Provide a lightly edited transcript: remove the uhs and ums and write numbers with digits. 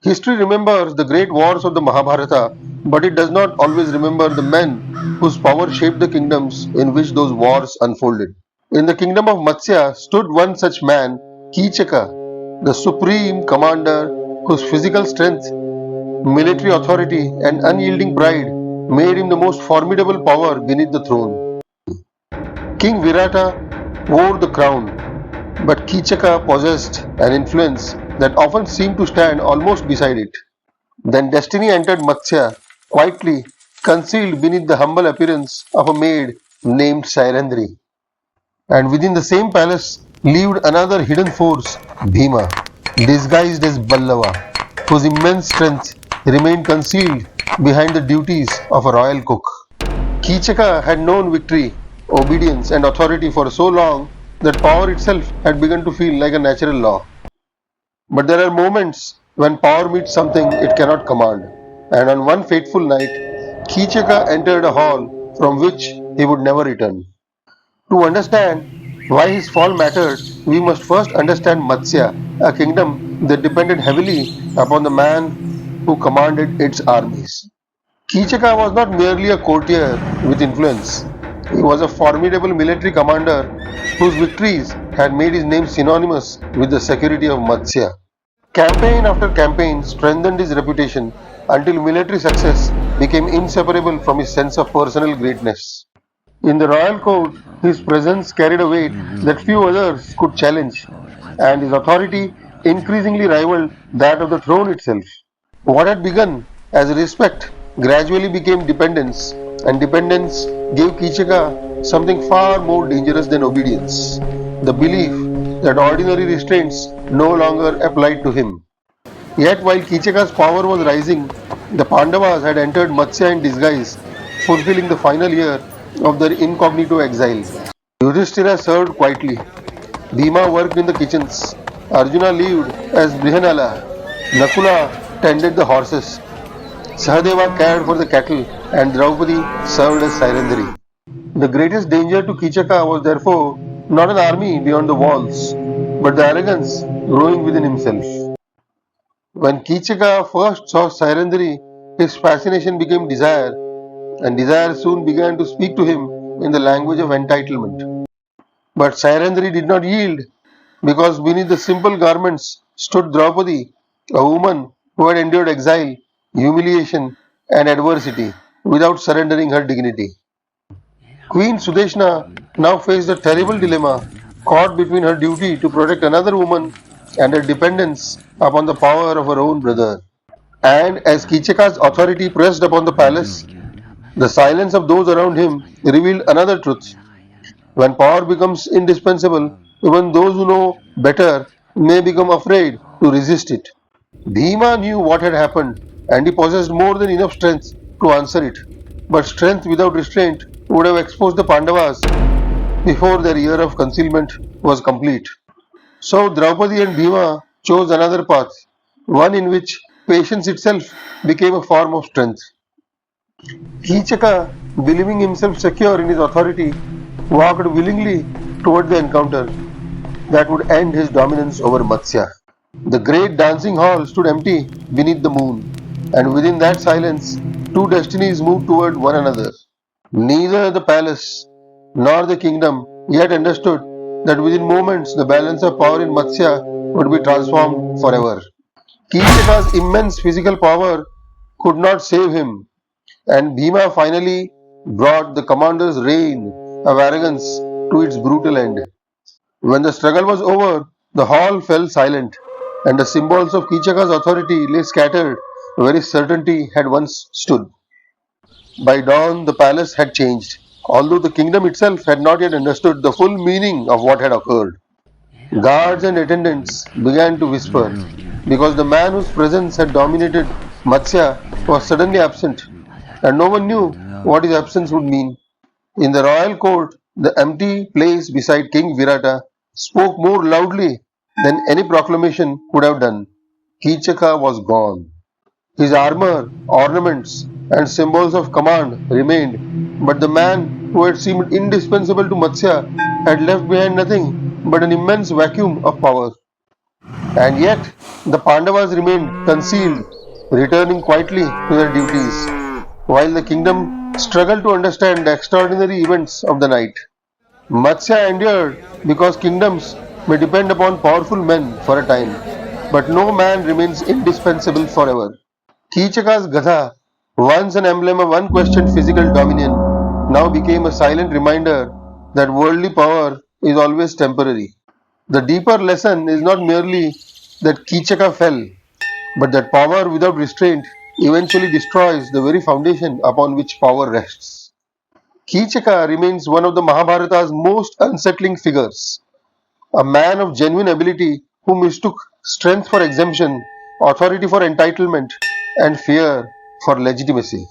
History remembers the great wars of the Mahabharata, but it does not always remember the men whose power shaped the kingdoms in which those wars unfolded. In the kingdom of Matsya stood one such man, Kichaka, the supreme commander whose physical strength, military authority, and unyielding pride made him the most formidable power beneath the throne. King Virata wore the crown, but Kichaka possessed an influence that often seemed to stand almost beside it. Then destiny entered Matsya, quietly concealed beneath the humble appearance of a maid named Sairandhri. And within the same palace lived another hidden force, Bhima, disguised as Ballava, whose immense strength remained concealed behind the duties of a royal cook. Kichaka had known victory, obedience, and authority for so long that power itself had begun to feel like a natural law. But there are moments when power meets something it cannot command, and on one fateful night, Kichaka entered a hall from which he would never return. To understand why his fall mattered, we must first understand Matsya, a kingdom that depended heavily upon the man who commanded its armies. Kichaka was not merely a courtier with influence. He was a formidable military commander whose victories had made his name synonymous with the security of Matsya. Campaign after campaign strengthened his reputation until military success became inseparable from his sense of personal greatness. In the royal court, his presence carried a weight that few others could challenge, and his authority increasingly rivaled that of the throne itself. What had begun as respect gradually became dependence, and dependence gave Kichaka something far more dangerous than obedience, the belief that ordinary restraints no longer applied to him. Yet, while Kichaka's power was rising, the Pandavas had entered Matsya in disguise, fulfilling the final year of their incognito exile. Yudhishthira served quietly, Bhima worked in the kitchens, Arjuna lived as Brihanala, Nakula tended the horses, Sahadeva cared for the cattle, and Draupadi served as Sairandhri. The greatest danger to Kichaka was therefore not an army beyond the walls, but the arrogance growing within himself. When Kichaka first saw Sairandhri, his fascination became desire, and desire soon began to speak to him in the language of entitlement. But Sairandhri did not yield, because beneath the simple garments stood Draupadi, a woman who had endured exile, humiliation, and adversity without surrendering her dignity. Queen Sudeshna now faced a terrible dilemma, caught between her duty to protect another woman and her dependence upon the power of her own brother. And as Kichaka's authority pressed upon the palace, the silence of those around him revealed another truth. When power becomes indispensable, even those who know better may become afraid to resist it. Bhima knew what had happened, and he possessed more than enough strength to answer it. But strength without restraint would have exposed the Pandavas before their year of concealment was complete. So Draupadi and Bhima chose another path, one in which patience itself became a form of strength. Kichaka, believing himself secure in his authority, walked willingly toward the encounter that would end his dominance over Matsya. The great dancing hall stood empty beneath the moon, and within that silence, two destinies moved toward one another. Neither the palace nor the kingdom yet understood that within moments the balance of power in Matsya would be transformed forever. Kichaka's immense physical power could not save him, and Bhima finally brought the commander's reign of arrogance to its brutal end. When the struggle was over, the hall fell silent, and the symbols of Kichaka's authority lay scattered where his certainty had once stood. By dawn, the palace had changed, although the kingdom itself had not yet understood the full meaning of what had occurred. Guards and attendants began to whisper, because the man whose presence had dominated Matsya was suddenly absent, and no one knew what his absence would mean. In the royal court, the empty place beside King Virata spoke more loudly than any proclamation could have done. Kichaka was gone. His armor, ornaments, and symbols of command remained, but the man who had seemed indispensable to Matsya had left behind nothing but an immense vacuum of power. And yet, the Pandavas remained concealed, returning quietly to their duties, while the kingdom struggled to understand the extraordinary events of the night. Matsya endured because kingdoms may depend upon powerful men for a time, but no man remains indispensable forever. Kichaka's Gadha, once an emblem of unquestioned physical dominion, now became a silent reminder that worldly power is always temporary. The deeper lesson is not merely that Kichaka fell, but that power without restraint eventually destroys the very foundation upon which power rests. Kichaka remains one of the Mahabharata's most unsettling figures, a man of genuine ability who mistook strength for exemption, authority for entitlement, and fear for legitimacy.